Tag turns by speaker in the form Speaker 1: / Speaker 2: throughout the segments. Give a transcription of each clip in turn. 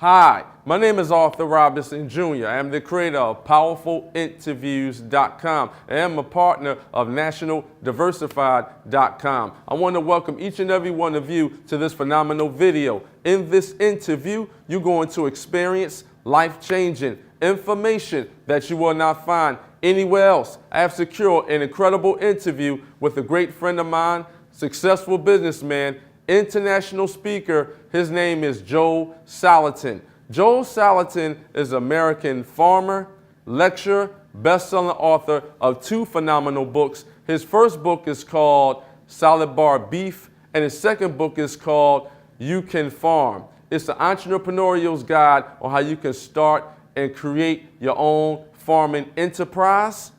Speaker 1: Hi, my name is Arthur Robinson Jr. I am the creator of PowerfulInterviews.com and I'm a partner of NationalDiversified.com. I want to welcome each and every one of you to this phenomenal video. In this interview, you're going to experience life-changing information that you will not find anywhere else. I have secured an incredible interview with a great friend of mine, successful businessman, international speaker. His name is Joel Salatin. Joel Salatin is an American farmer, lecturer, best-selling author of 2 phenomenal books. His first book is called Solid Bar Beef, and his second book is called You Can Farm. It's the entrepreneurial's guide on how you can start and create your own farming enterprise.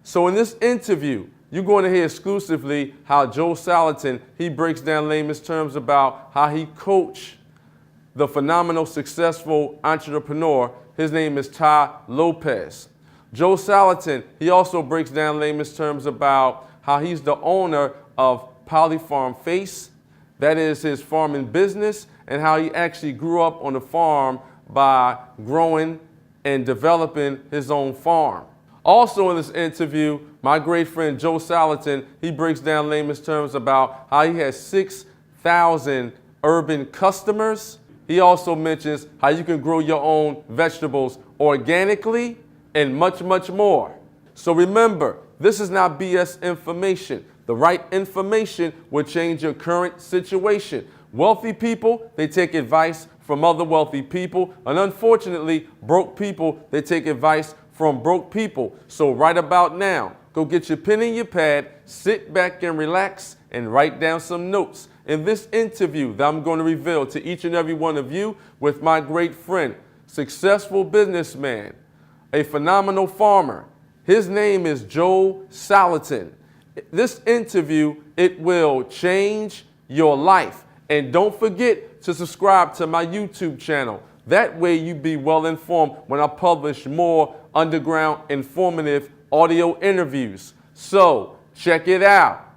Speaker 1: So in this interview, you're going to hear exclusively how Joel Salatin, he breaks down layman's terms about how he coached the phenomenal, successful entrepreneur. His name is Tai Lopez. Joel Salatin, he also breaks down layman's terms about how he's the owner of Polyface. That is his farming business, and how he actually grew up on the farm by growing and developing his own farm. Also in this interview, my great friend Joel Salatin, he breaks down layman's terms about how he has 6,000 urban customers. He also mentions how you can grow your own vegetables organically and much, much more. So remember, this is not BS information. The right information will change your current situation. Wealthy people, they take advice from other wealthy people, and unfortunately, broke people, they take advice from broke people. So right about now, go get your pen and your pad, sit back and relax, and write down some notes. In this interview that I'm going to reveal to each and every one of you with my great friend, successful businessman, a phenomenal farmer. His name is Joel Salatin. This interview, it will change your life. And don't forget to subscribe to my YouTube channel. That way you be well informed when I publish more underground, informative audio interviews. So, check it out.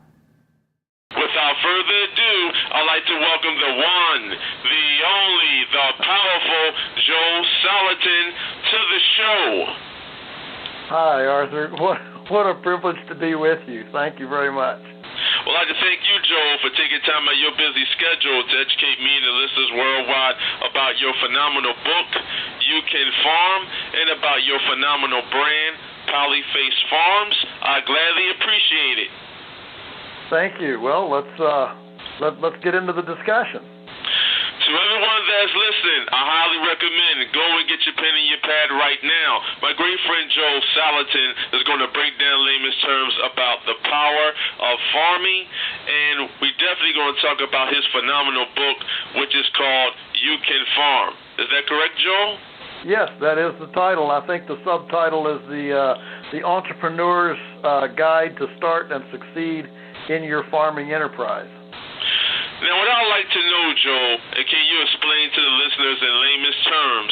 Speaker 2: Without further ado, I'd like to welcome the one, the only, the powerful Joel Salatin to the show.
Speaker 3: Hi, Arthur. What a privilege to be with you. Thank you very much.
Speaker 2: Well, I'd like to thank you, Joel, for taking time out of your busy schedule to educate me and the listeners worldwide about your phenomenal book, You Can Farm, and about your phenomenal brand, Polyface Farms. I gladly appreciate it.
Speaker 3: Thank you. Well, let's get into the discussion.
Speaker 2: To everyone that's listening, I highly recommend go and get your pen and your pad right now. My great friend Joel Salatin is going to break down layman's terms about the power of farming, and we're definitely going to talk about his phenomenal book, which is called You Can Farm. Is that correct, Joel?
Speaker 3: Yes, that is the title. I think the subtitle is the Entrepreneur's Guide to Start and Succeed in Your Farming Enterprise.
Speaker 2: Now, what I'd like to know, Joel, can you explain to the listeners in layman's terms,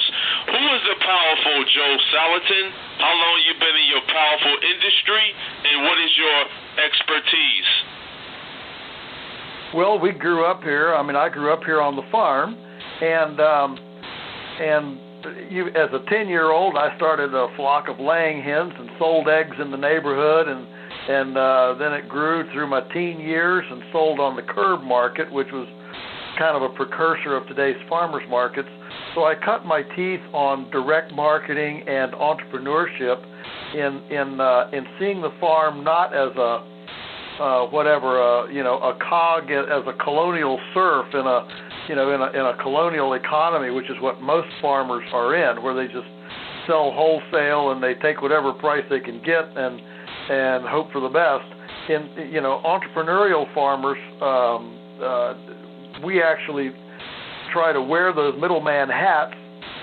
Speaker 2: who is the powerful Joel Salatin? How long you been in your powerful industry, and what is your expertise?
Speaker 3: Well, we grew up here. I grew up here on the farm, and as a 10-year-old, I started a flock of laying hens and sold eggs in the neighborhood, and then it grew through my teen years and sold on the curb market, which was kind of a precursor of today's farmers markets. So I cut my teeth on direct marketing and entrepreneurship in seeing the farm not as a cog, as a colonial serf in a colonial economy, which is what most farmers are in, where they just sell wholesale and they take whatever price they can get and hope for the best. Entrepreneurial farmers, we actually try to wear those middleman hats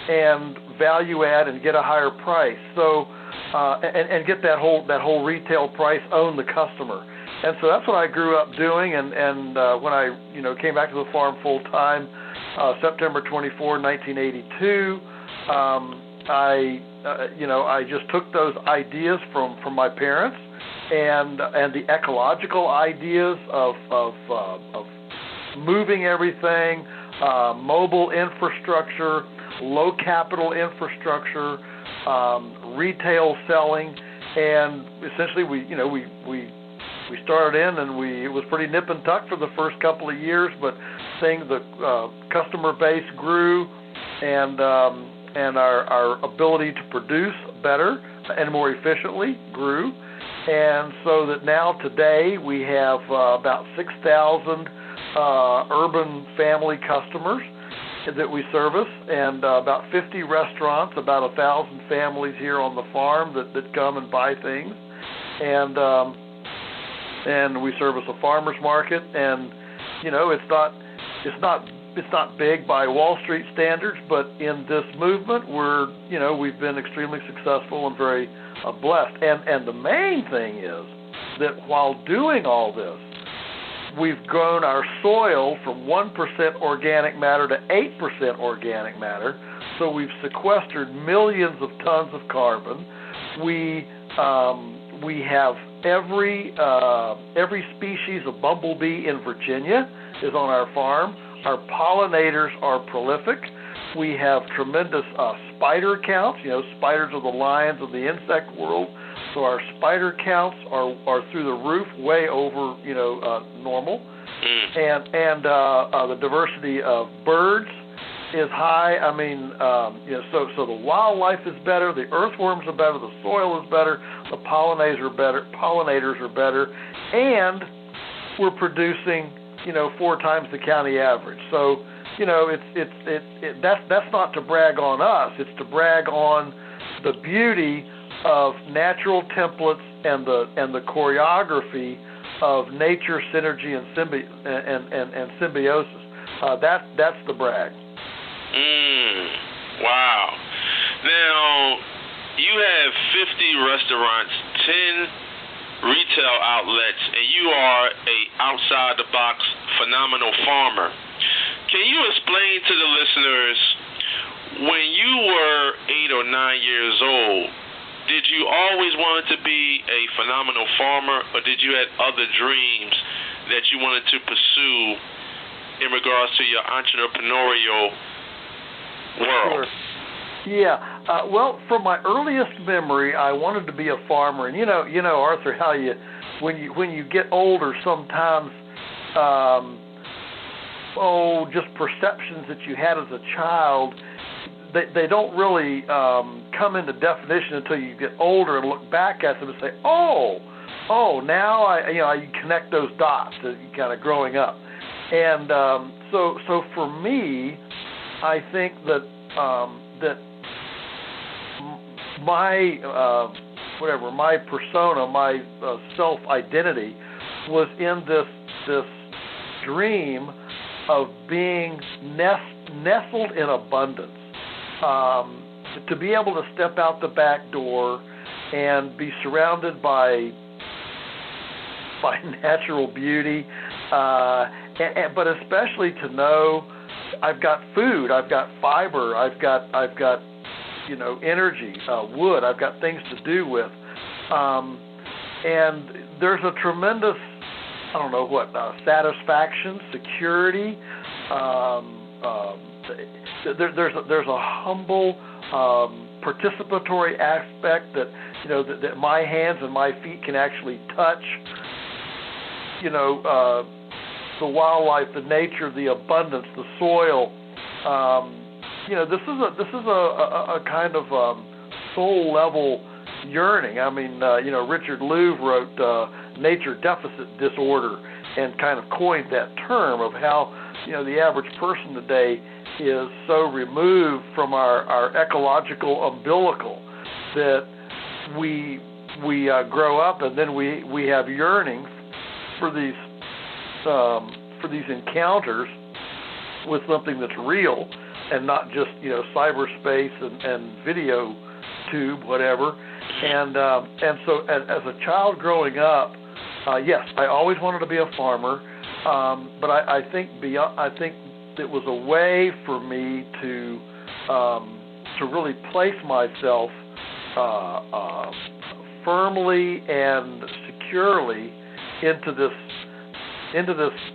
Speaker 3: and value add and get a higher price. So and get that whole retail price, own the customer. And so that's what I grew up doing. And when I came back to the farm full time, September 24, 1982, I just took those ideas from my parents and the ecological ideas of moving everything, mobile infrastructure, low capital infrastructure, retail selling, and essentially we started in and it was pretty nip and tuck for the first couple of years, but the customer base grew, and our ability to produce better and more efficiently grew, and so that now today we have about 6,000 urban family customers that we service, and about 50 restaurants, about 1,000 families here on the farm that come and buy things, and we service a farmers market, and it's not big by Wall Street standards, but in this movement we've been extremely successful and very blessed, and the main thing is that while doing all this, we've grown our soil from 1% organic matter to 8% organic matter, so we've sequestered millions of tons of carbon. We have every species of bumblebee in Virginia is on our farm. Our pollinators are prolific. We have tremendous spider counts. Spiders are the lions of the insect world. So our spider counts are through the roof, way over normal, and the diversity of birds is high. I mean, so the wildlife is better, the earthworms are better, the soil is better, the pollinators are better, and we're producing 4 times the county average. So that's not to brag on us. It's to brag on the beauty of natural templates and the choreography of nature, synergy, and symbiosis. That's the brag.
Speaker 2: Wow. Now, you have 50 restaurants, 10 retail outlets, and you are a outside-the-box phenomenal farmer. Can you explain to the listeners, when you were 8 or 9 years old, did you always want to be a phenomenal farmer, or did you have other dreams that you wanted to pursue in regards to your entrepreneurial world?
Speaker 3: Sure. Yeah. Well, from my earliest memory, I wanted to be a farmer, and Arthur, how when you get older, sometimes just perceptions that you had as a child, they don't really come into definition until you get older and look back at them and say, now I connect those dots as you kind of growing up, and so for me, I think that my persona, my self-identity was in this dream of being nestled in abundance. To be able to step out the back door and be surrounded by natural beauty, but especially to know I've got food, I've got fiber, I've got energy, wood, I've got things to do with, and there's a tremendous satisfaction, security. There's a humble participatory aspect that my hands and my feet can actually touch. The wildlife, the nature, the abundance, the soil. This is a kind of soul level yearning. I mean, Richard Louv wrote Nature Deficit Disorder and kind of coined that term of how the average person today is so removed from our ecological umbilical that we grow up and then we have yearning for these encounters with something that's real and not just cyberspace and video tube, whatever. And so as a child growing up, yes, I always wanted to be a farmer, but I think it was a way for me to really place myself firmly and securely into this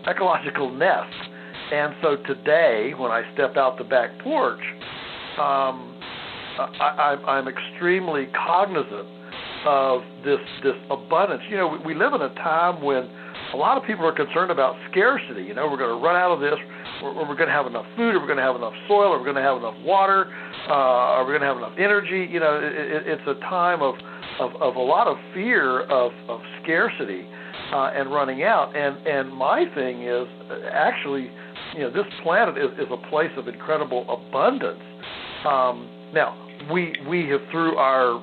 Speaker 3: ecological nest. And so today, when I step out the back porch, I'm extremely cognizant of this abundance. You know, we live in a time when a lot of people are concerned about scarcity. You know, we're going to run out of this. We're going to have enough food. Are we going to have enough soil? Are we going to have enough water? Are we going to have enough energy? You know, it's a time of a lot of fear of scarcity and running out. And my thing is actually, you know, this planet is a place of incredible abundance. Now, we have through our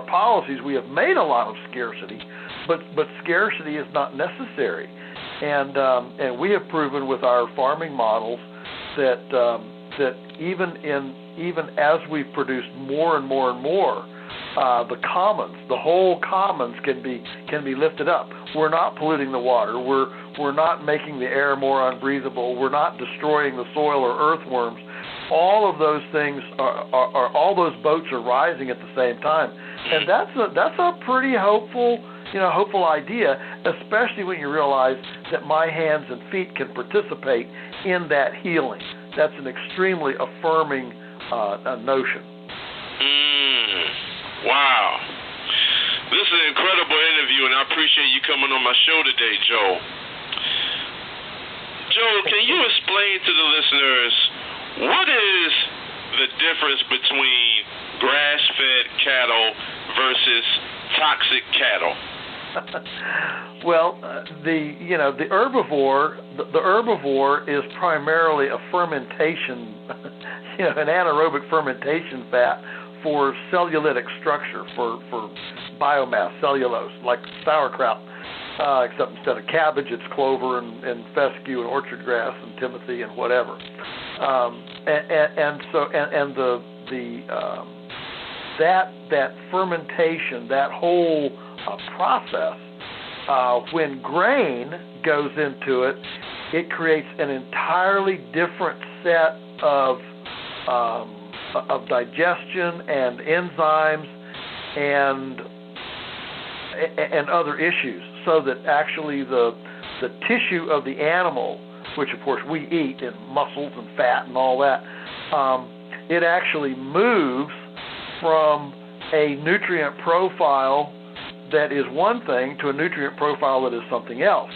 Speaker 3: policies, we have made a lot of scarcity, but scarcity is not necessary, and we have proven with our farming models that even as we've produced more and more and more, the whole commons can be lifted up. We're not polluting the water. We're not making the air more unbreathable. We're not destroying the soil or earthworms. All of those things are all those boats are rising at the same time, and that's a pretty hopeful idea, especially when you realize that my hands and feet can participate in that healing. That's an extremely affirming notion.
Speaker 2: Wow. This is an incredible interview, and I appreciate you coming on my show today, Joel. Joel, can you explain to the listeners what is the difference between grass-fed cattle versus toxic cattle?
Speaker 3: Well, the herbivore is primarily a fermentation, an anaerobic fermentation fat for cellulitic structure, for biomass, cellulose, like sauerkraut, except instead of cabbage, it's clover and fescue and orchard grass and timothy and whatever. That fermentation, that whole process, when grain goes into it, it creates an entirely different set of digestion and enzymes and other issues, so that actually the tissue of the animal, which of course we eat in muscles and fat and all that, it actually moves from a nutrient profile that is one thing to a nutrient profile that is something else.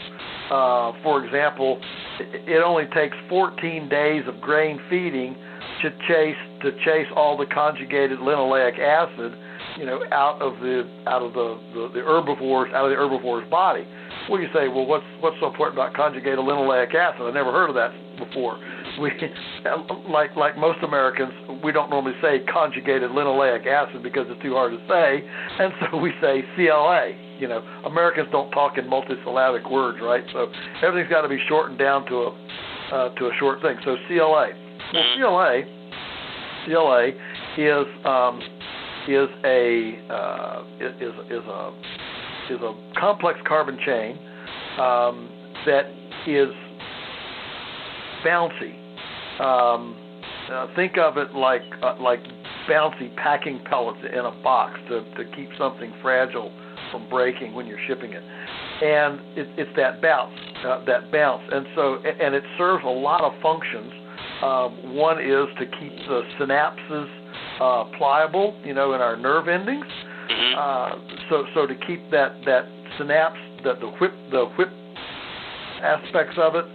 Speaker 3: For example, it only takes 14 days of grain feeding to chase all the conjugated linoleic acid, out of the herbivore's body. Well, you say, well, what's so important about conjugated linoleic acid? I never heard of that before. We, like most Americans, we don't normally say conjugated linoleic acid because it's too hard to say, and so we say CLA. Americans don't talk in multisyllabic words, right? So everything's got to be shortened down to a short thing. So CLA. Well, CLA is a complex carbon chain that is bouncy. Think of it like bouncy packing pellets in a box to keep something fragile from breaking when you're shipping it, and it's that bounce, and it serves a lot of functions. One is to keep the synapses pliable, in our nerve endings. So to keep that synapse, the whip aspects of it,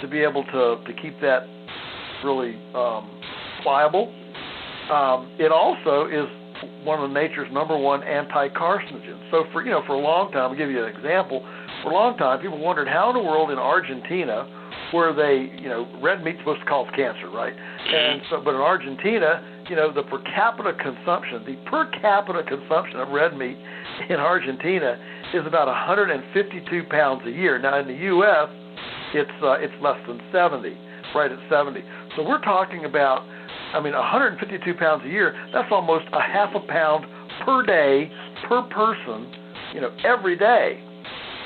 Speaker 3: to be able to keep that really pliable. It also is one of nature's number one anti-carcinogens. So for a long time, I'll give you an example. For a long time, people wondered how in the world in Argentina, where they, red meat's supposed to cause cancer, right? And so, but in Argentina, the per capita consumption of red meat in Argentina is about 152 pounds a year. Now in the U.S., it's less than 70, right at 70. So we're talking about, 152 pounds a year. That's almost a half a pound per day per person, every day.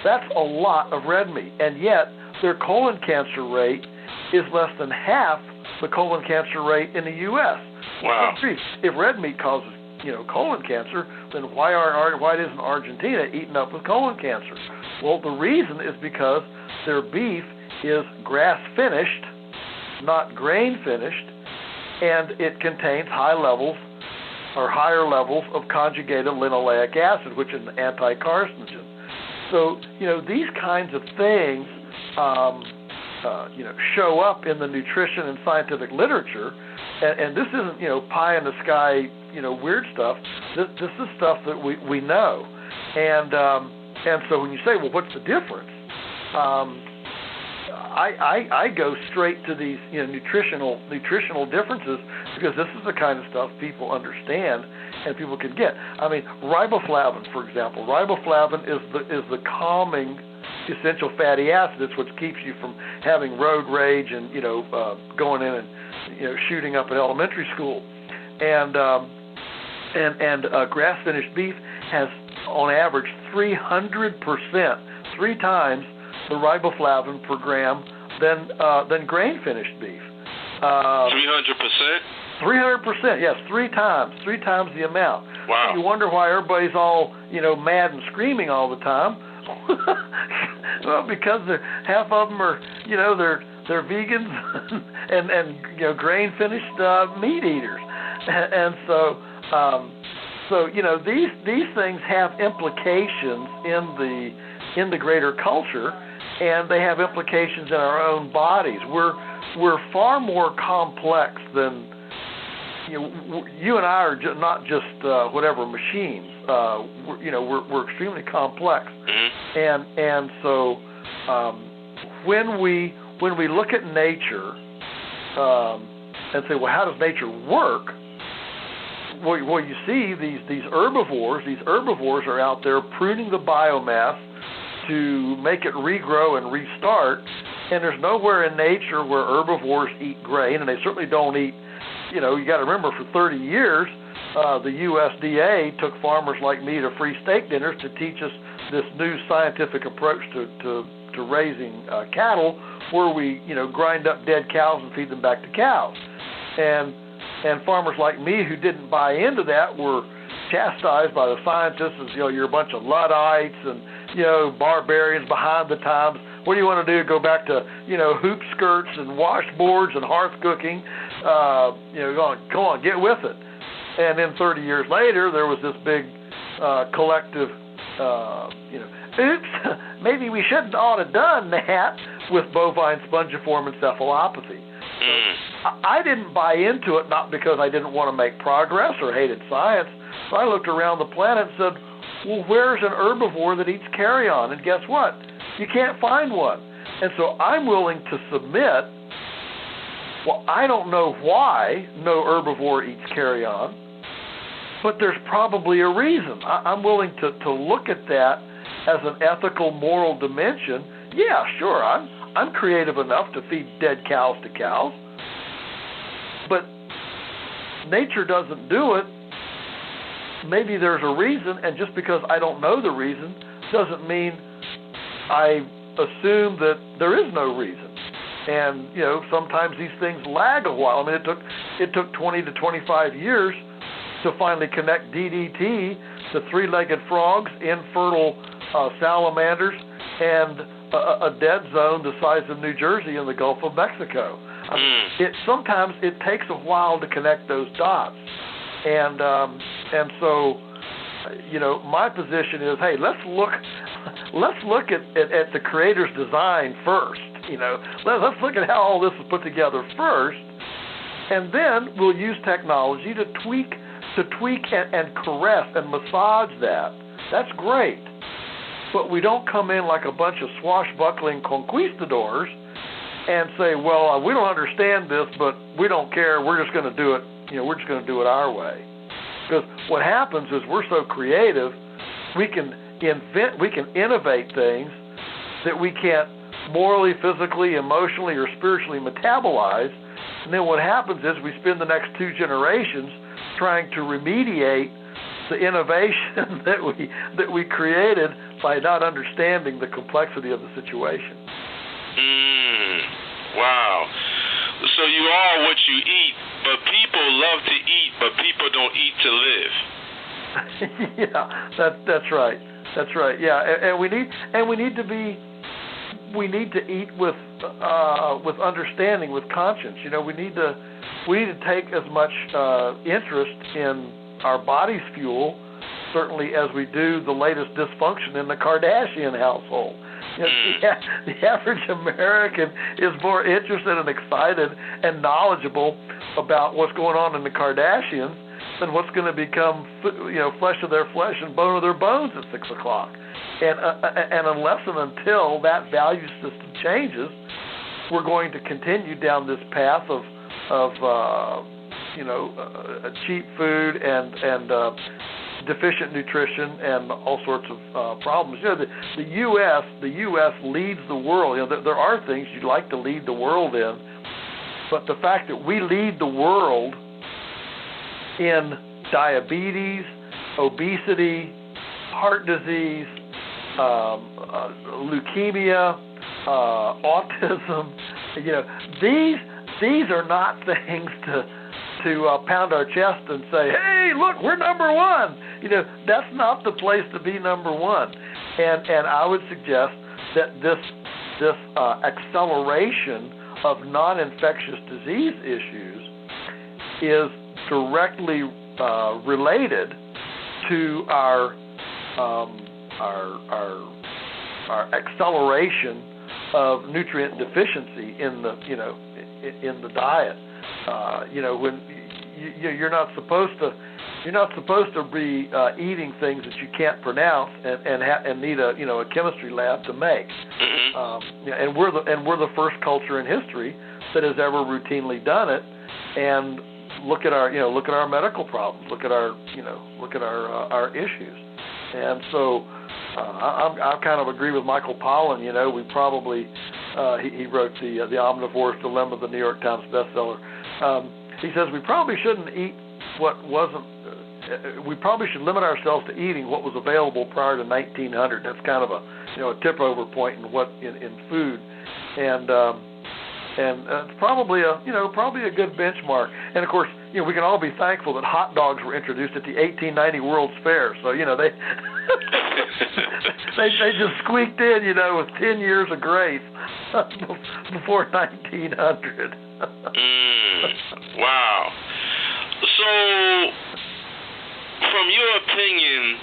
Speaker 3: That's a lot of red meat, and yet their colon cancer rate is less than half the colon cancer rate in the U.S.
Speaker 2: Wow.
Speaker 3: If red meat causes, colon cancer, then why isn't Argentina eaten up with colon cancer? Well, the reason is because their beef is grass finished, not grain finished, and it contains higher levels of conjugated linoleic acid, which is an anti-carcinogen. So, these kinds of things, show up in the nutrition and scientific literature, and this isn't, pie in the sky, weird stuff. This is stuff that we know, and so when you say, well, what's the difference? I go straight to these nutritional differences, because this is the kind of stuff people understand and people can get. I mean, riboflavin, for example. Riboflavin is the calming essential fatty acid. It's what keeps you from having road rage and going in and shooting up at elementary school. And grass finished beef has on average 300%, 3 times the riboflavin per gram than grain finished beef.
Speaker 2: 300%?
Speaker 3: 300%, yes, 3 times the amount.
Speaker 2: Wow.
Speaker 3: You wonder why everybody's all mad and screaming all the time. Well, because half of them are they're vegans and grain finished meat eaters, and so these things have implications in the greater culture, and they have implications in our own bodies. We're far more complex than you and I are not just whatever machines. We're extremely complex, and so when we look at nature and say, well, how does nature work? Well, you see these herbivores. These herbivores are out there pruning the biomass to make it regrow and restart. And there's nowhere in nature where herbivores eat grain, and they certainly don't eat. You got to remember, for 30 years, the USDA took farmers like me to free steak dinners to teach us this new scientific approach to raising cattle, where we grind up dead cows and feed them back to cows. And farmers like me who didn't buy into that were chastised by the scientists as, you're a bunch of Luddites and, barbarians behind the times. What do you want to do? Go back to, hoop skirts and washboards and hearth cooking? Come on, get with it. And then 30 years later, there was this big collective, oops, maybe we shouldn't ought to done that with bovine spongiform encephalopathy. So I didn't buy into it, not because I didn't want to make progress or hated science. So I looked around the planet and said, well, where's an herbivore that eats carrion? And guess what? You can't find one. And so I'm willing to submit, well, I don't know why no herbivore eats carrion, but there's probably a reason. I'm willing to look at that as an ethical, moral dimension. Yeah, sure, I'm creative enough to feed dead cows to cows, but nature doesn't do it. Maybe there's a reason, and just because I don't know the reason doesn't mean I assume that there is no reason. And sometimes these things lag a while. I mean, it took 20 to 25 years to finally connect DDT to 3-legged frogs, infertile salamanders, and a dead zone the size of New Jersey in the Gulf of Mexico. I mean, sometimes it takes a while to connect those dots, and so my position is, hey, let's look at the Creator's design first. Let's look at how all this is put together first, and then we'll use technology to tweak and caress and massage that. That's great. But we don't come in like a bunch of swashbuckling conquistadors and say, well, we don't understand this, but we don't care. We're just going to do it. We're just going to do it our way. Because what happens is we're so creative, we can invent, we can innovate things that we can't morally, physically, emotionally, or spiritually metabolize. And then what happens is we spend the next 2 generations trying to remediate the innovation that we created by not understanding the complexity of the situation.
Speaker 2: Wow. So you are what you eat, but people love to eat, but people don't eat to live.
Speaker 3: Yeah, that's right. That's right. Yeah, and we need to be we need to eat with understanding, with conscience. We need to take as much interest in our body's fuel, certainly, as we do the latest dysfunction in the Kardashian household. The average American is more interested and excited and knowledgeable about what's going on in the Kardashians than what's going to become, flesh of their flesh and bone of their bones at 6 o'clock. And unless and until that value system changes, we're going to continue down this path of cheap food and deficient nutrition and all sorts of problems. The U.S. leads the world. There are things you'd like to lead the world in, but the fact that we lead the world in diabetes, obesity, heart disease, leukemia, autism, these are not things to pound our chest and say, hey, look, we're number one. That's not the place to be number one. And I would suggest that this acceleration of non-infectious disease issues is directly related to our acceleration of nutrient deficiency in the diet. When you're not supposed to be eating things that you can't pronounce and need a chemistry lab to make. And we're the first culture in history that has ever routinely done it. And look at our medical problems. Look at our issues. And so I kind of agree with Michael Pollan. We probably he wrote the Omnivore's Dilemma, the New York Times bestseller. He says we probably shouldn't eat what wasn't. We probably should limit ourselves to eating what was available prior to 1900. That's kind of a tip over point in food, and it's probably a good benchmark. And of course, we can all be thankful that hot dogs were introduced at the 1890 World's Fair. So they they just squeaked in, with 10 years of grace before 1900.
Speaker 2: Wow. So, from your opinion,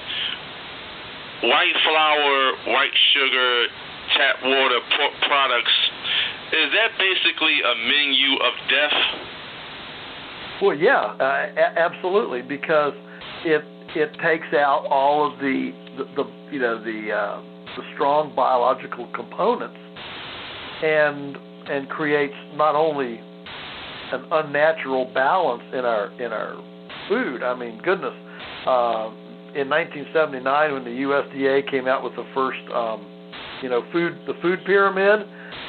Speaker 2: white flour, white sugar, tap water, pork products, is that basically a menu of death?
Speaker 3: Well, yeah, absolutely, because it takes out all of the strong biological components and creates not only an unnatural balance in our food. I mean, goodness. In 1979, when the USDA came out with the first, the food pyramid,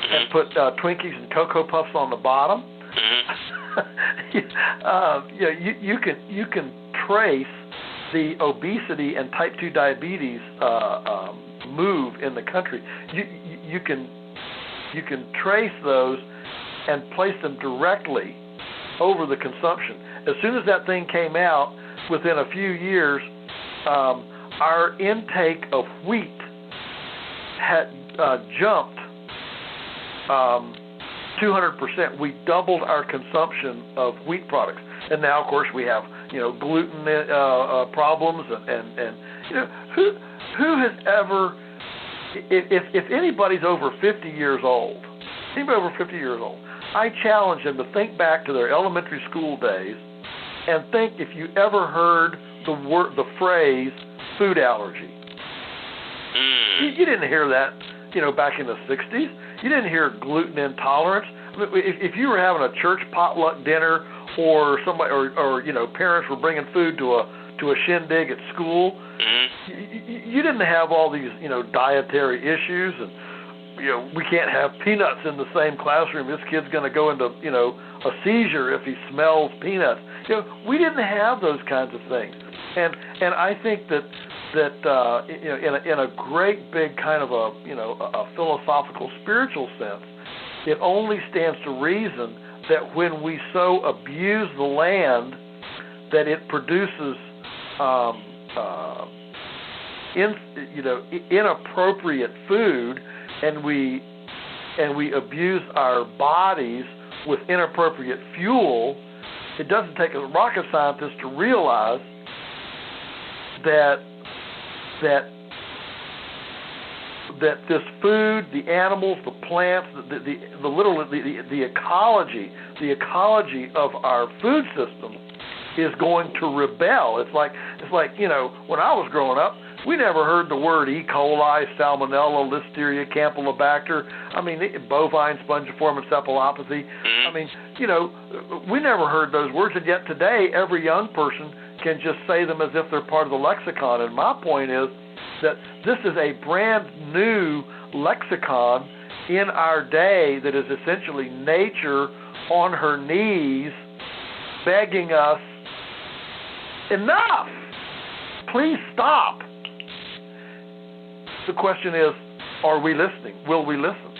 Speaker 3: and put Twinkies and Cocoa Puffs on the bottom, you can trace the obesity and type 2 diabetes move in the country. You can trace those and place them directly over the consumption. As soon as that thing came out, within a few years, our intake of wheat had jumped 200%. We doubled our consumption of wheat products, and now, of course, we have gluten problems, and who has ever, if anybody's over 50 years old, I challenge them to think back to their elementary school days and think if you ever heard the phrase food allergy. You didn't hear that, back in the 60s. You didn't hear gluten intolerance. If you were having a church potluck dinner, or somebody, or parents were bringing food to a shindig at school, you didn't have all these dietary issues, and we can't have peanuts in the same classroom. This kid's going to go into a seizure if he smells peanuts. We didn't have those kinds of things, and I think that in a great big kind of a philosophical, spiritual sense, it only stands to reason that when we so abuse the land that it produces inappropriate food, and we and we abuse our bodies with inappropriate fuel, it doesn't take a rocket scientist to realize that this food, the animals, the plants, the ecology of our food system is going to rebel. It's like when I was growing up, we never heard the word E. coli, Salmonella, Listeria, Campylobacter. I mean, bovine spongiform encephalopathy. I mean, we never heard those words, and yet today every young person can just say them as if they're part of the lexicon. And my point is that this is a brand new lexicon in our day that is essentially nature on her knees begging us, enough, please stop. The question is, are we listening? Will we listen?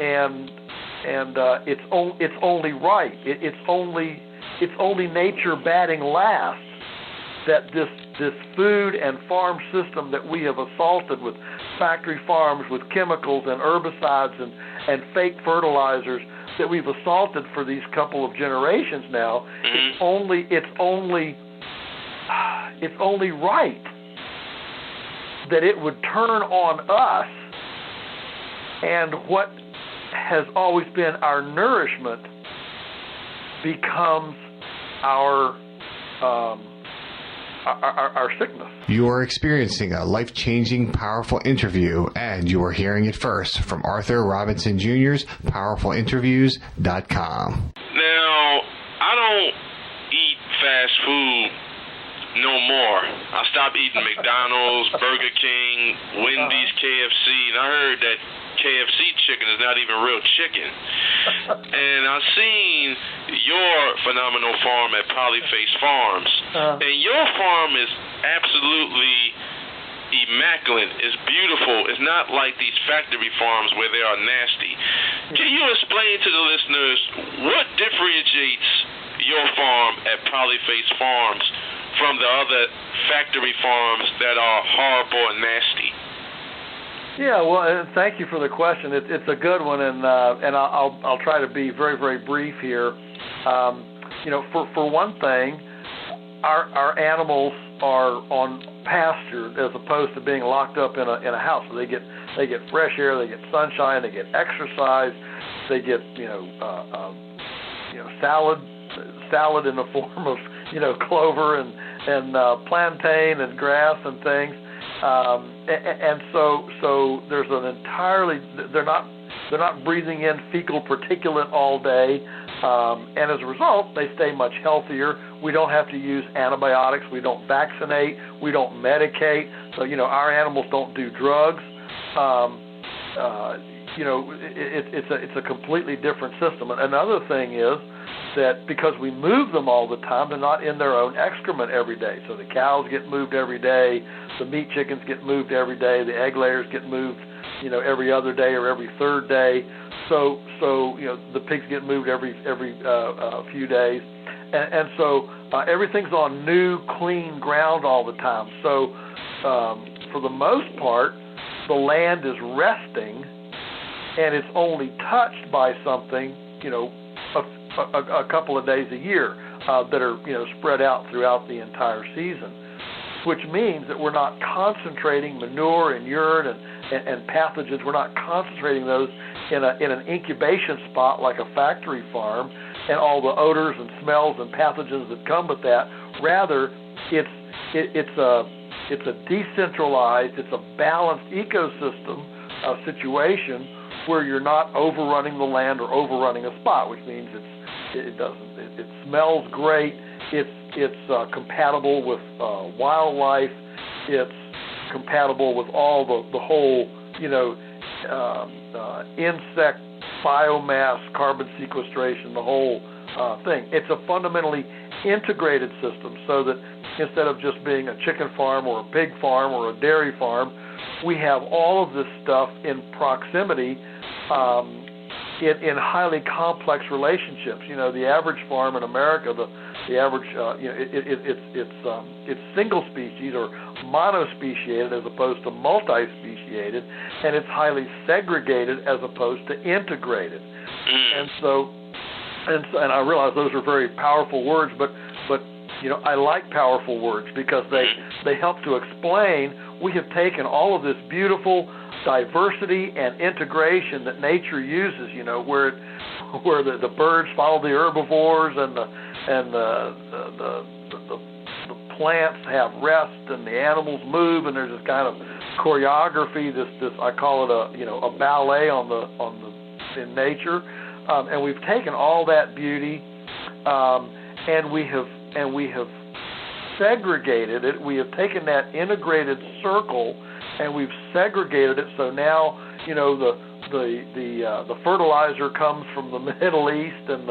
Speaker 3: And it's only right. It's only nature batting last that this food and farm system that we have assaulted with factory farms, with chemicals and herbicides and fake fertilizers that we've assaulted for these couple of generations now. It's only right that it would turn on us, and what has always been our nourishment becomes our sickness.
Speaker 4: You are experiencing a life-changing, powerful interview, and you are hearing it first from Arthur Robinson Jr.'s PowerfulInterviews.com.
Speaker 2: Now, I don't eat fast food no more. I stopped eating McDonald's, Burger King, Wendy's, KFC, and I heard that KFC chicken is not even real chicken. And I've seen your phenomenal farm at Polyface Farms, and your farm is absolutely immaculate. It's beautiful. It's not like these factory farms where they are nasty. Can you explain to the listeners what differentiates your farm at Polyface Farms from the other factory farms that are horrible and nasty?
Speaker 3: Yeah, well, thank you for the question. It's a good one, and I'll try to be very, very brief here. For one thing, our animals are on pasture as opposed to being locked up in a house. So they get fresh air, they get sunshine, they get exercise, they get salad in the form of clover and plantain and grass and things. And so there's an entirely, they're not breathing in fecal particulate all day, and as a result, they stay much healthier. We don't have to use antibiotics. We don't vaccinate. We don't medicate. So our animals don't do drugs. It's a completely different system. Another thing is that because we move them all the time, they're not in their own excrement every day. So the cows get moved every day, the meat chickens get moved every day, the egg layers get moved, every other day or every third day. So the pigs get moved every few days, and so everything's on new, clean ground all the time. So for the most part, the land is resting, and it's only touched by something, a couple of days a year that are spread out throughout the entire season, which means that we're not concentrating manure and urine and pathogens. We're not concentrating those in an incubation spot like a factory farm and all the odors and smells and pathogens that come with that. Rather, it's a decentralized, it's a balanced ecosystem situation where you're not overrunning the land or overrunning a spot, which means it smells great. It's compatible with wildlife. It's compatible with all the whole insect biomass, carbon sequestration, the whole thing. It's a fundamentally integrated system, so that instead of just being a chicken farm or a pig farm or a dairy farm, we have all of this stuff in proximity in highly complex relationships. You know, the average farm in America, the average, it's single species or monospeciated as opposed to multi-speciated, and it's highly segregated as opposed to integrated. And I realize those are very powerful words, but you know, I like powerful words because they help to explain. We have taken all of this beautiful diversity and integration that nature uses, you know, where the birds follow the herbivores and the plants have rest and the animals move, and there's this kind of choreography. This I call it a ballet in nature, and we've taken all that beauty, and we have segregated it. We have taken that integrated circle and we've segregated it. So now, you know, the fertilizer comes from the Middle East, and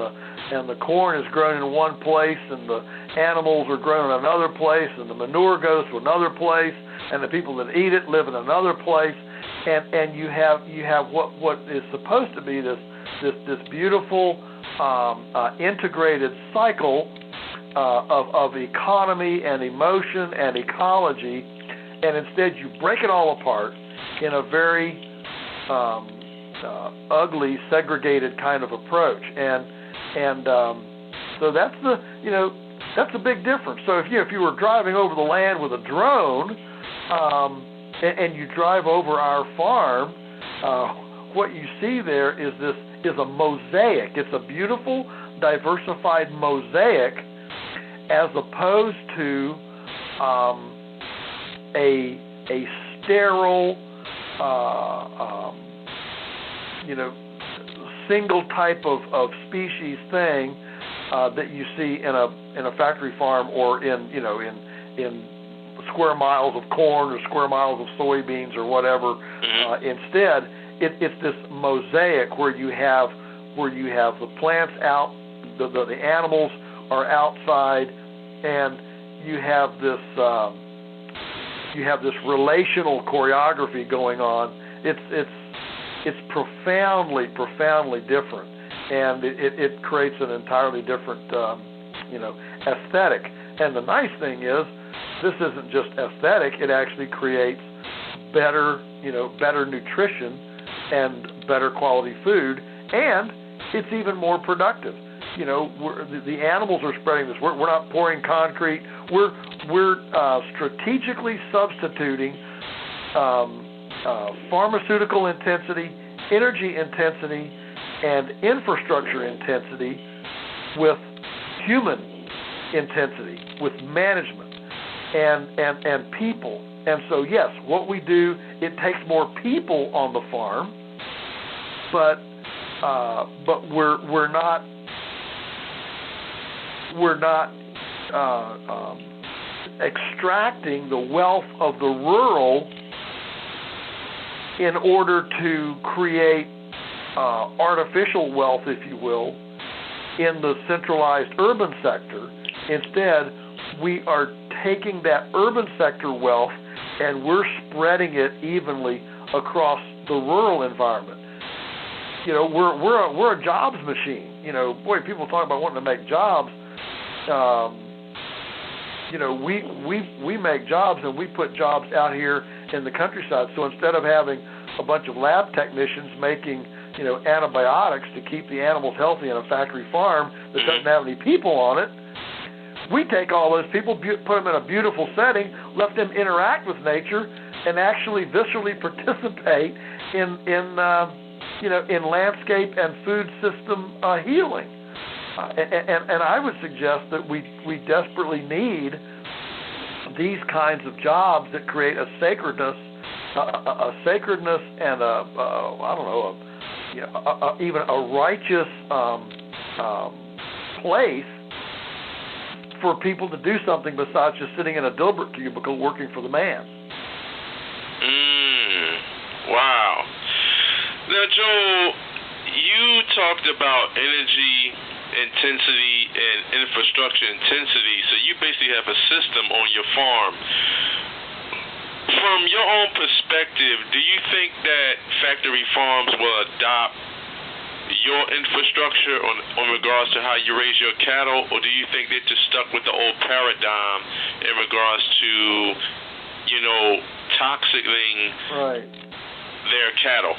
Speaker 3: the corn is grown in one place, and the animals are grown in another place, and the manure goes to another place, and the people that eat it live in another place, and you have what is supposed to be this beautiful integrated cycle of economy and emotion and ecology, and instead you break it all apart in a very ugly, segregated kind of approach, and so that's a big difference. So if you were driving over the land with a drone, and you drive over our farm, what you see there is a mosaic. It's a beautiful, diversified mosaic, as opposed to a sterile, single type of species thing that you see in a factory farm, or in square miles of corn or square miles of soybeans or whatever. Instead, it's this mosaic where you have the plants out, the animals are outside, and you have this relational choreography going on. It's profoundly different, and it creates an entirely different aesthetic. And the nice thing is, this isn't just aesthetic; it actually creates better nutrition and better quality food, and it's even more productive. You know, the animals are spreading this. We're not pouring concrete. We're strategically substituting pharmaceutical intensity, energy intensity, and infrastructure intensity with human intensity, with management and people. And so, yes, what we do, it takes more people on the farm, but we're not extracting the wealth of the rural in order to create artificial wealth, if you will, in the centralized urban sector. Instead, we are taking that urban sector wealth and we're spreading it evenly across the rural environment. You know, we're a jobs machine. You know, boy, people talk about wanting to make jobs. We make jobs, and we put jobs out here in the countryside. So instead of having a bunch of lab technicians making antibiotics to keep the animals healthy in a factory farm that doesn't have any people on it, we take all those people, put them in a beautiful setting, let them interact with nature, and actually viscerally participate in landscape and food system healing. And I would suggest that we desperately need these kinds of jobs that create a sacredness and even a righteous place for people to do something besides just sitting in a Dilbert cubicle working for the man.
Speaker 2: Wow. Now, Joel, you talked about energy intensity and infrastructure intensity, so you basically have a system on your farm. From your own perspective, do you think that factory farms will adopt your infrastructure on regards to how you raise your cattle, or do you think they're just stuck with the old paradigm in regards to, toxicing their cattle?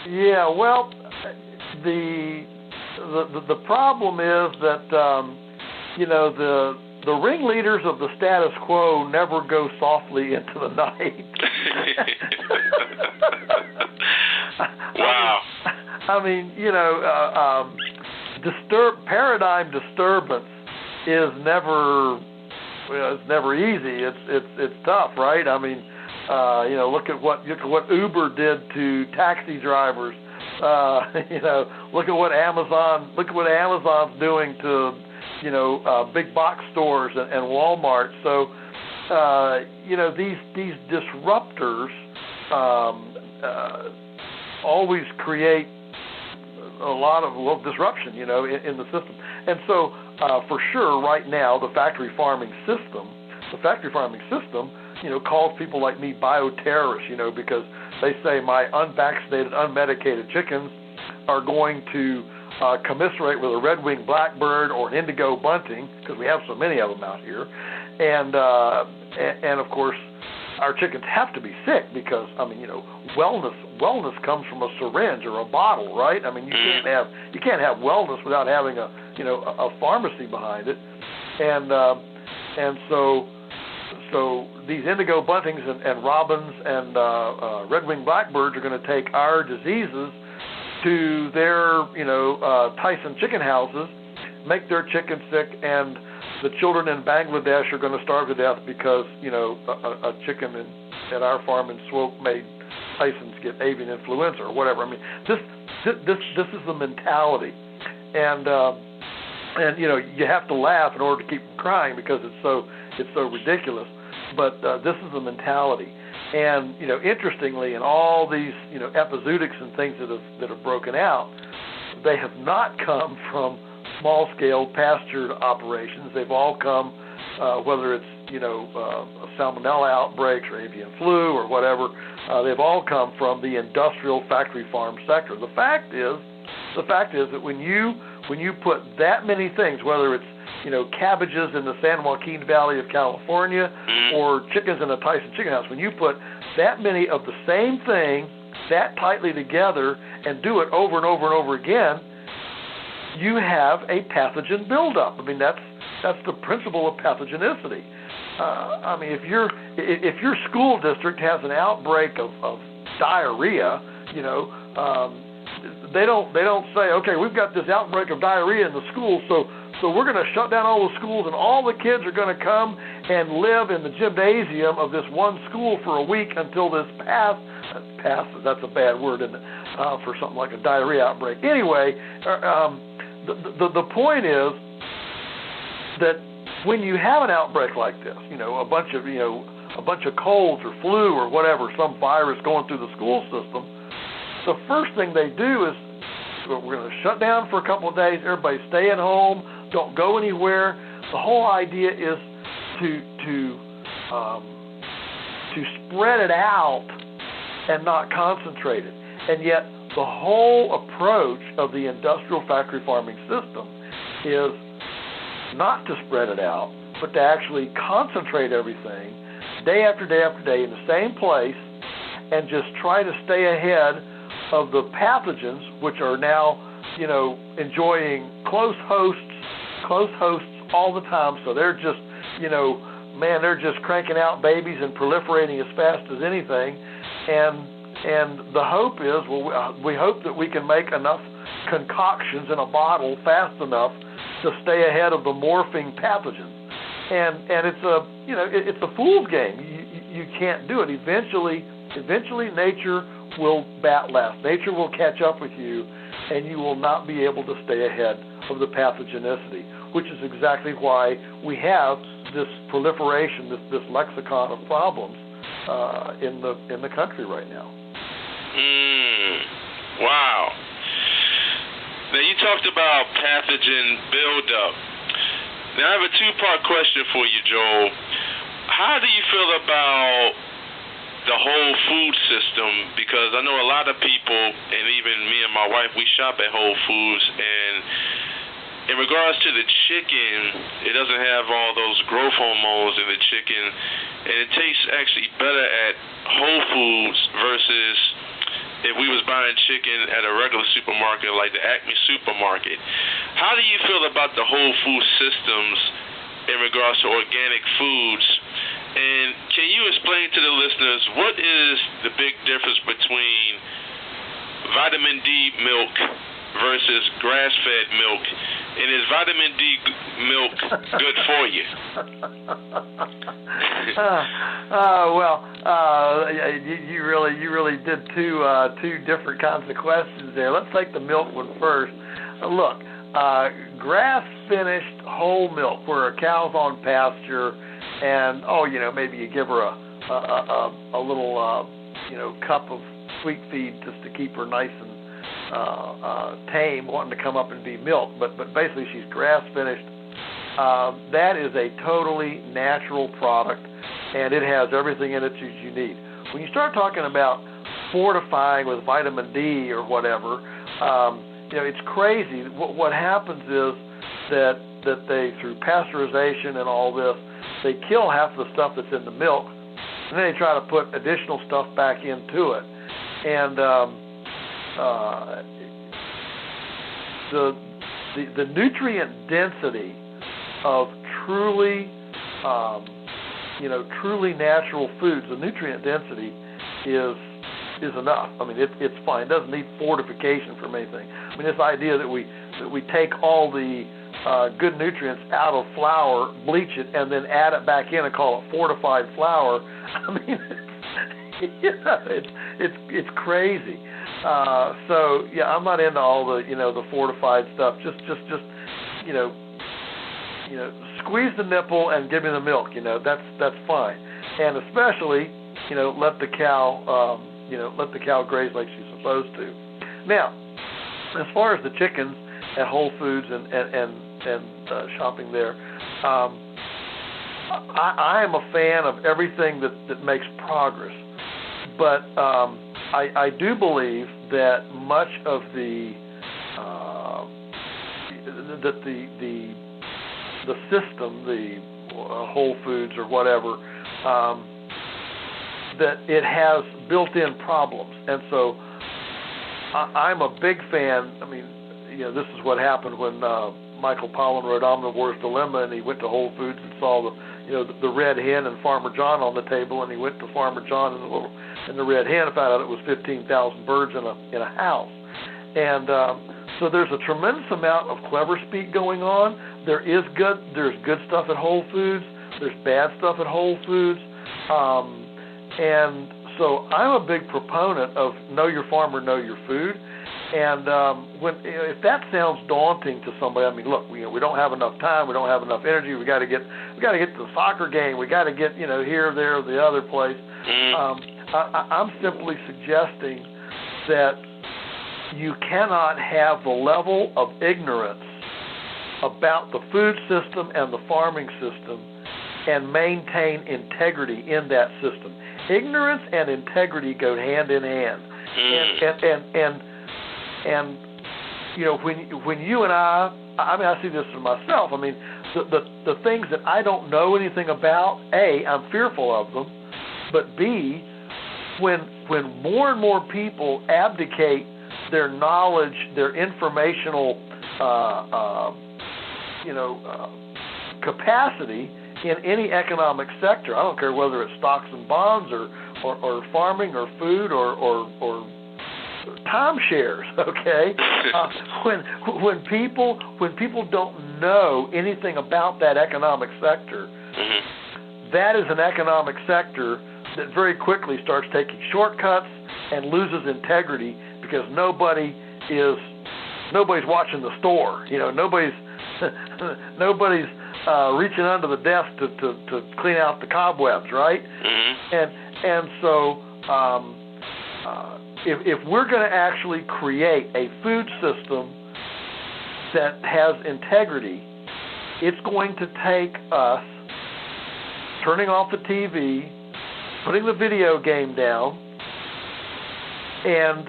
Speaker 3: Yeah, well, the problem is that the ringleaders of the status quo never go softly into the night.
Speaker 2: Wow.
Speaker 3: I mean, paradigm disturbance is never easy. It's tough, right? I mean, look at what Uber did to taxi drivers. Look at what Amazon's doing to big box stores and Walmart. So these disruptors always create a lot of disruption, in the system. And so for sure, right now, the factory farming system, calls people like me bioterrorists, because they say my unvaccinated, unmedicated chickens are going to commiserate with a red-winged blackbird or an indigo bunting, because we have so many of them out here. And of course, our chickens have to be sick because, wellness comes from a syringe or a bottle, right? I mean, you can't have wellness without having a pharmacy behind it. And so these indigo buntings and robins and red-winged blackbirds are going to take our diseases to their, Tyson chicken houses, make their chickens sick, and the children in Bangladesh are going to starve to death because, a chicken at our farm in Swope made Tyson's get avian influenza or whatever. I mean, this is the mentality, and you have to laugh in order to keep from crying because it's so ridiculous. But this is the mentality, and interestingly, in all these epizootics and things that have broken out, they have not come from small-scale pastured operations. They've all come, whether it's salmonella outbreaks or avian flu or whatever. They've all come from the industrial factory farm sector. The fact is that when you put that many things, whether it's cabbages in the San Joaquin Valley of California or chickens in a Tyson chicken house, when you put that many of the same thing that tightly together and do it over and over and over again, you have a pathogen buildup. I mean, that's the principle of pathogenicity. If your school district has an outbreak of diarrhea, they don't say, okay, we've got this outbreak of diarrhea in the school, so we're going to shut down all the schools and all the kids are going to come and live in the gymnasium of this one school for a week until this passes. That's a bad word, isn't it, for something like a diarrhea outbreak. Anyway, the point is that when you have an outbreak like this, a bunch of colds or flu or whatever, some virus going through the school system, the first thing they do is we're going to shut down for a couple of days. Everybody stay at home. Don't go anywhere. The whole idea is to spread it out and not concentrate it. And yet the whole approach of the industrial factory farming system is not to spread it out, but to actually concentrate everything day after day after day in the same place and just try to stay ahead of the pathogens, which are now, enjoying close hosts all the time. So they're just, they're just cranking out babies and proliferating as fast as anything. And the hope is, we hope that we can make enough concoctions in a bottle fast enough to stay ahead of the morphing pathogens. And it's a fool's game. You can't do it. Eventually nature will bat last. Nature will catch up with you, and you will not be able to stay ahead of the pathogenicity, which is exactly why we have this proliferation, this lexicon of problems in the country right now.
Speaker 2: Wow. Now, you talked about pathogen buildup. Now, I have a two-part question for you, Joel. How do you feel about the whole food system, because I know a lot of people, and even me and my wife, we shop at Whole Foods, and in regards to the chicken, it doesn't have all those growth hormones in the chicken, and it tastes actually better at Whole Foods versus if we was buying chicken at a regular supermarket like the Acme supermarket. How do you feel about the whole food systems in regards to organic foods? And can you explain to the listeners what is the big difference between vitamin D milk versus grass-fed milk? And is vitamin D milk good for you?
Speaker 3: You really did two different kinds of questions there. Let's take the milk one first. Look, grass-finished whole milk, where a cow's on pasture, and maybe you give her a little cup of sweet feed just to keep her nice and tame, wanting to come up and be milked, but basically she's grass-finished. That is a totally natural product, and it has everything in it that you need. When you start talking about fortifying with vitamin D or whatever, it's crazy. What happens is that they, through pasteurization and all this, they kill half the stuff that's in the milk, and then they try to put additional stuff back into it. And the nutrient density of truly natural foods, the nutrient density is enough. I mean, it's fine. It doesn't need fortification from anything. I mean, this idea that we take all the good nutrients out of flour, bleach it, and then add it back in and call it fortified flour. I mean, it's crazy. I'm not into all the fortified stuff. Just squeeze the nipple and give me the milk. That's fine. And especially, let the cow graze like she's supposed to. Now, as far as the chickens at Whole Foods and shopping there, I am a fan of everything that makes progress, but I do believe that much of the system, the Whole Foods or whatever, that it has built-in problems, and so I'm a big fan. I mean, this is what happened when Michael Pollan wrote Omnivore's Dilemma, and he went to Whole Foods and saw the red hen and Farmer John on the table, and he went to Farmer John and the red hen, found out it was 15,000 birds in a house. And so there's a tremendous amount of clever speak going on. There's good stuff at Whole Foods. There's bad stuff at Whole Foods. And so I'm a big proponent of know your farmer, know your food. And if that sounds daunting to somebody, I mean, look, we don't have enough time, we don't have enough energy. We got to get to the soccer game. We got to get here, there, the other place. I'm simply suggesting that you cannot have the level of ignorance about the food system and the farming system and maintain integrity in that system. Ignorance and integrity go hand in hand. And when you and I see this for myself. I mean, the things that I don't know anything about, A, I'm fearful of them, but B, when more and more people abdicate their knowledge, their informational capacity in any economic sector, I don't care whether it's stocks and bonds or farming or food or timeshares, okay? When people don't know anything about that economic sector, that is an economic sector that very quickly starts taking shortcuts and loses integrity because nobody's watching the store. Nobody's reaching under the desk to clean out the cobwebs, right? And so if we're going to actually create a food system that has integrity, it's going to take us turning off the TV, putting the video game down and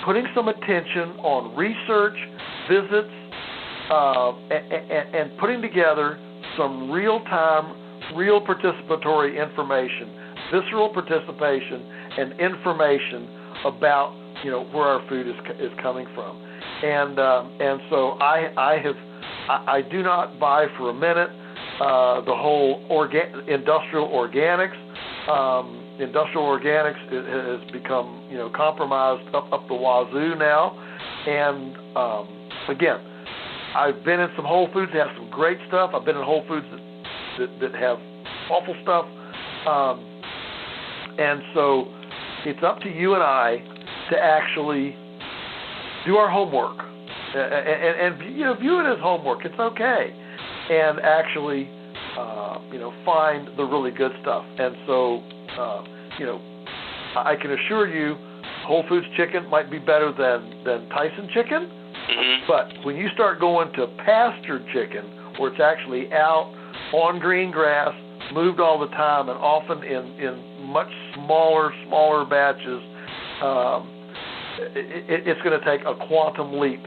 Speaker 3: putting some attention on research, visits, and putting together some real-time, real participatory information, visceral participation, and information about where our food is coming from. And so I do not buy for a minute the whole industrial organics. Industrial organics has become compromised up the wazoo now. And again, I've been in some Whole Foods that have some great stuff. I've been in Whole Foods that have awful stuff. And so it's up to you and I to actually do our homework and view it as homework. It's okay, and actually find the really good stuff. And so I can assure you, Whole Foods chicken might be better than Tyson chicken.
Speaker 2: Mm-hmm.
Speaker 3: But when you start going to pastured chicken, where it's actually out on green grass, moved all the time, and often in much smaller batches, it's going to take a quantum leap,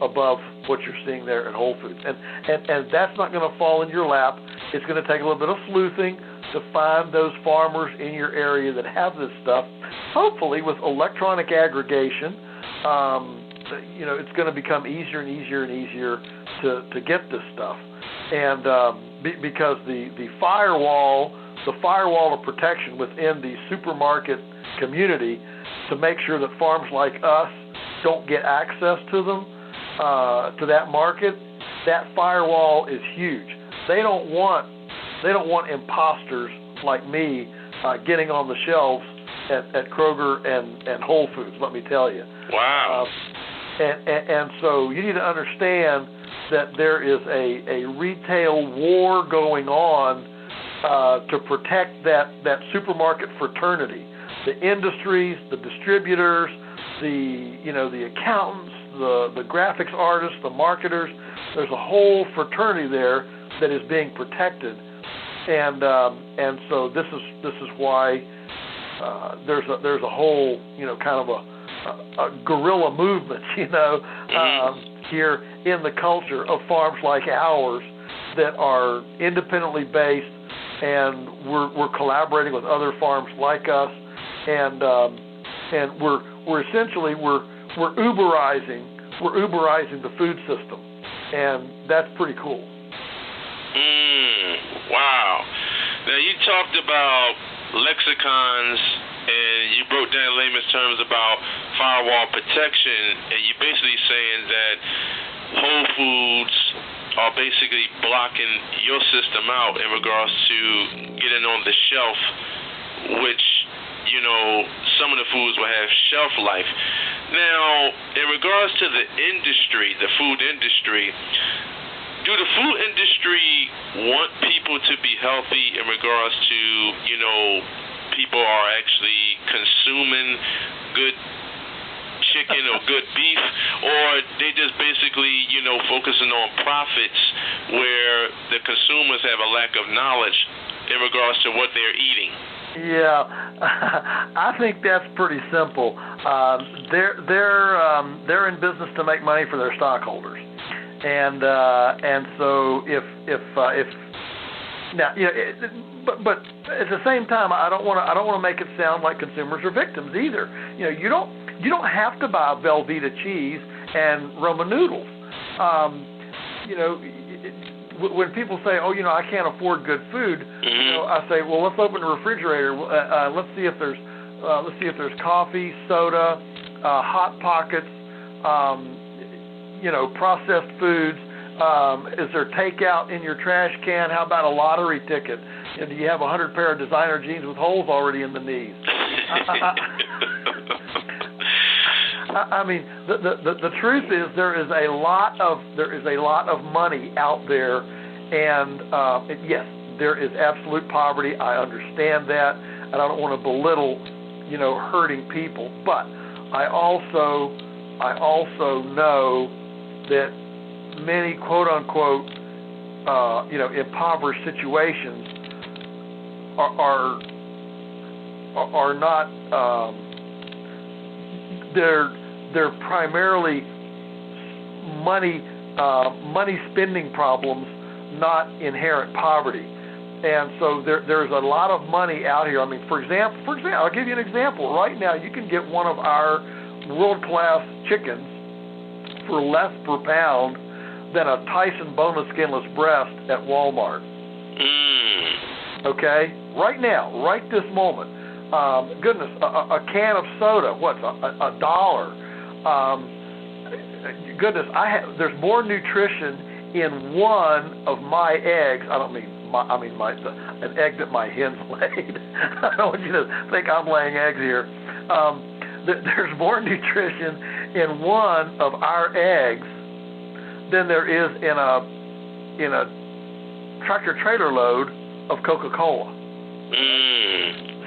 Speaker 3: above what you're seeing there at Whole Foods. And that's not going to fall in your lap. It's going to take a little bit of sleuthing to find those farmers in your area that have this stuff. Hopefully, with electronic aggregation, it's going to become easier and easier and easier to get this stuff. And because the firewall of protection within the supermarket community to make sure that farms like us don't get access to them, to that market, that firewall is huge. They don't want imposters like me getting on the shelves at Kroger and Whole Foods, let me tell you.
Speaker 2: Wow.
Speaker 3: And so you need to understand that there is a retail war going on to protect that supermarket fraternity. The industries, the distributors, the accountants, the graphics artists, the marketers. There's a whole fraternity there that is being protected, and so this is why there's a whole kind of a guerrilla movement here in the culture of farms like ours that are independently based, and we're collaborating with other farms like us, and we're essentially Uberizing the food system, and that's pretty cool.
Speaker 2: Wow. Now you talked about lexicons, and you broke down in layman's terms about firewall protection, and you're basically saying that Whole Foods are basically blocking your system out in regards to getting on the shelf, which some of the foods will have shelf life. Now, in regards to the industry, the food industry, do the food industry want people to be healthy in regards to, people are actually consuming good chicken or good beef, or they just basically, focusing on profits where the consumers have a lack of knowledge in regards to what they're eating?
Speaker 3: Yeah, I think that's pretty simple. They're in business to make money for their stockholders, and so if now but at the same time, I don't want to make it sound like consumers are victims either. You don't have to buy Velveeta cheese and Roman noodles. When people say, I can't afford good food, I say, well, let's open the refrigerator. Let's see if there's coffee, soda, hot pockets, processed foods. Is there takeout in your trash can? How about a lottery ticket? Do you have 100 pair of designer jeans with holes already in the knees? I mean, the truth is there is a lot of money out there, and yes, there is absolute poverty. I understand that, and I don't want to belittle, hurting people. But I also know that many quote unquote, impoverished situations are are not. They're primarily money spending problems, not inherent poverty. And so there's a lot of money out here. I mean, for example, I'll give you an example. Right now, you can get one of our world-class chickens for less per pound than a Tyson boneless skinless breast at Walmart. Okay? Right now, right this moment. Goodness, a can of soda, what's $1? Goodness, there's more nutrition in one of my eggs. I don't mean an egg that my hens laid. I don't want you to think I'm laying eggs here. There's more nutrition in one of our eggs than there is in a tractor trailer load of Coca-Cola.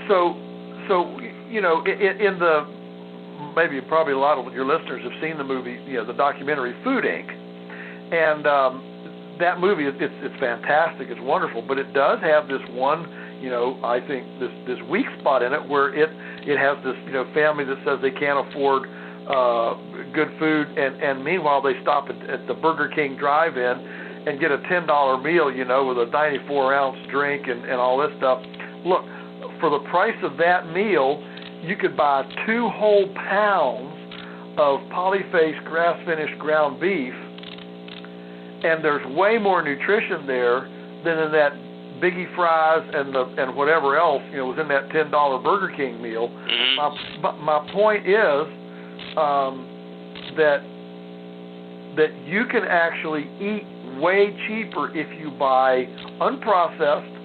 Speaker 3: So you know, in the probably a lot of your listeners have seen the movie, the documentary Food Inc. And that movie, it's fantastic, it's wonderful, but it does have this one, I think this weak spot in it where it has this, family that says they can't afford good food, and meanwhile they stop at the Burger King drive-in and get a $10 meal, with a 94-ounce drink and all this stuff. Look, for the price of that meal, you could buy 2 whole pounds of Polyface grass-finished ground beef, and there's way more nutrition there than in that Biggie fries and whatever else was in that $10 Burger King meal. My point is that you can actually eat way cheaper if you buy unprocessed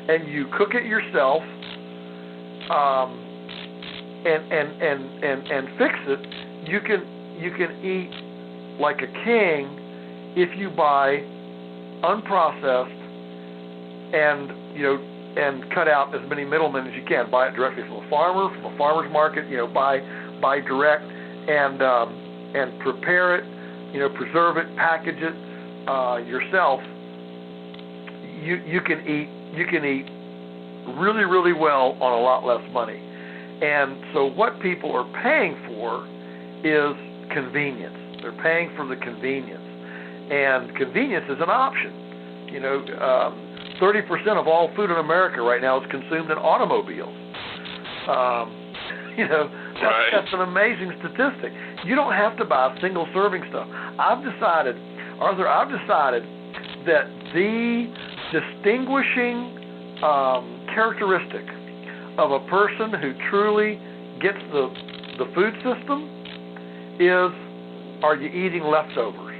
Speaker 3: and you cook it yourself and fix it. You can eat like a king if you buy unprocessed and cut out as many middlemen as you can. Buy it directly from a farmer, from a farmer's market. Buy direct and prepare it. Preserve it, package it yourself. You can eat really, really well on a lot less money. And so what people are paying for is convenience. They're paying for the convenience. And convenience is an option. 30% of all food in America right now is consumed in automobiles. That's an amazing statistic. You don't have to buy single serving stuff. I've decided that the distinguishing characteristic of a person who truly gets the food system is, are you eating leftovers?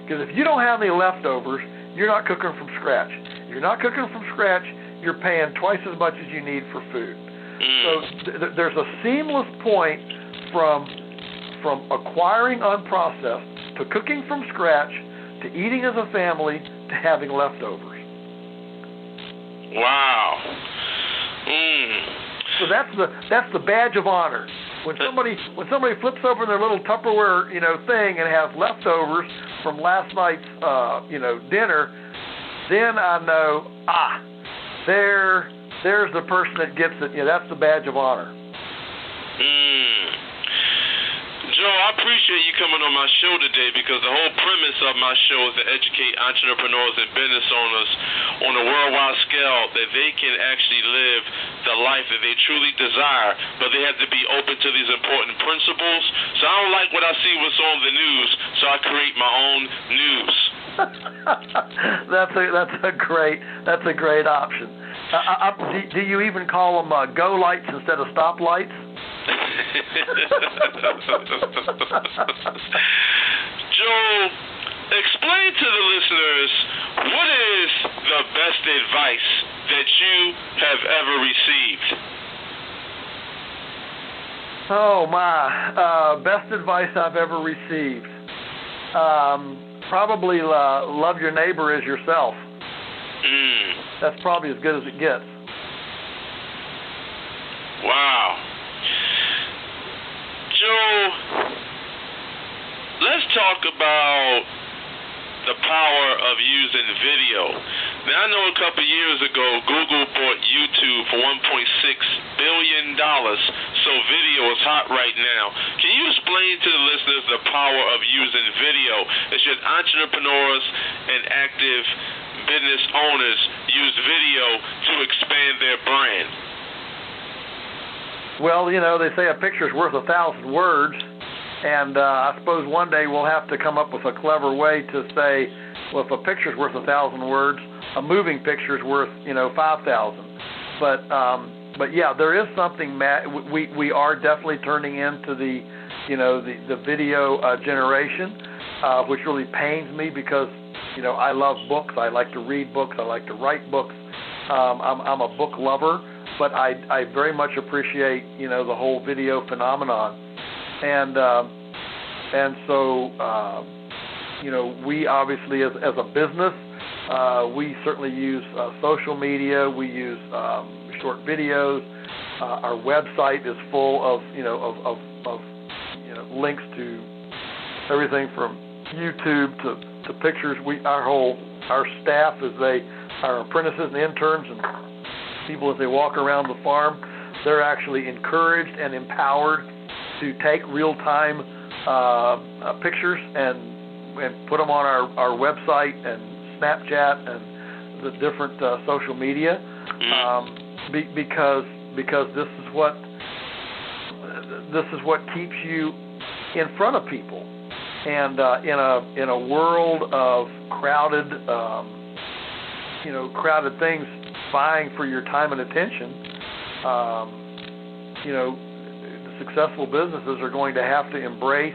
Speaker 3: Because if you don't have any leftovers, you're not cooking from scratch. If you're not cooking from scratch, you're paying twice as much as you need for food. So there's a seamless point from acquiring unprocessed to cooking from scratch to eating as a family to having leftovers.
Speaker 2: Wow.
Speaker 3: So that's the badge of honor. When somebody flips open their little Tupperware thing and has leftovers from last night's dinner, then I know there's the person that gets it. That's the badge of honor.
Speaker 2: Joe, I appreciate you coming on my show today, because the whole premise of my show is to educate entrepreneurs and business owners on a worldwide scale that they can actually live the life that they truly desire, but they have to be open to these important principles. So I don't like what I see what's on the news, so I create my own news.
Speaker 3: That's a great option. Do you even call them go lights instead of stop lights?
Speaker 2: Joel, explain to the listeners, what is the best advice that you have ever received?
Speaker 3: Oh my, best advice I've ever received. Probably love your neighbor as yourself. That's probably as good as it gets.
Speaker 2: Wow. Joe, let's talk about the power of using video. Now, I know a couple years ago, Google bought YouTube for $1.6 billion, so video is hot right now. Can you explain to the listeners the power of using video as your entrepreneurs and active business owners use video to expand their brand?
Speaker 3: Well, they say a picture's worth 1,000 words, and I suppose one day we'll have to come up with a clever way to say, well, if a picture's worth 1,000 words, a moving picture's worth, 5,000. But yeah, there is something. We are definitely turning into the video generation, which really pains me because I love books. I like to read books. I like to write books. I'm a book lover, but I very much appreciate the whole video phenomenon, and so we obviously as a business we certainly use social media. We use short videos. Our website is full of links to everything from YouTube to pictures. Our staff our apprentices and interns and people as they walk around the farm, they're actually encouraged and empowered to take real-time pictures and put them on our website and Snapchat and the different social media, because this is what keeps you in front of people, and in a world of crowded things vying for your time and attention, the successful businesses are going to have to embrace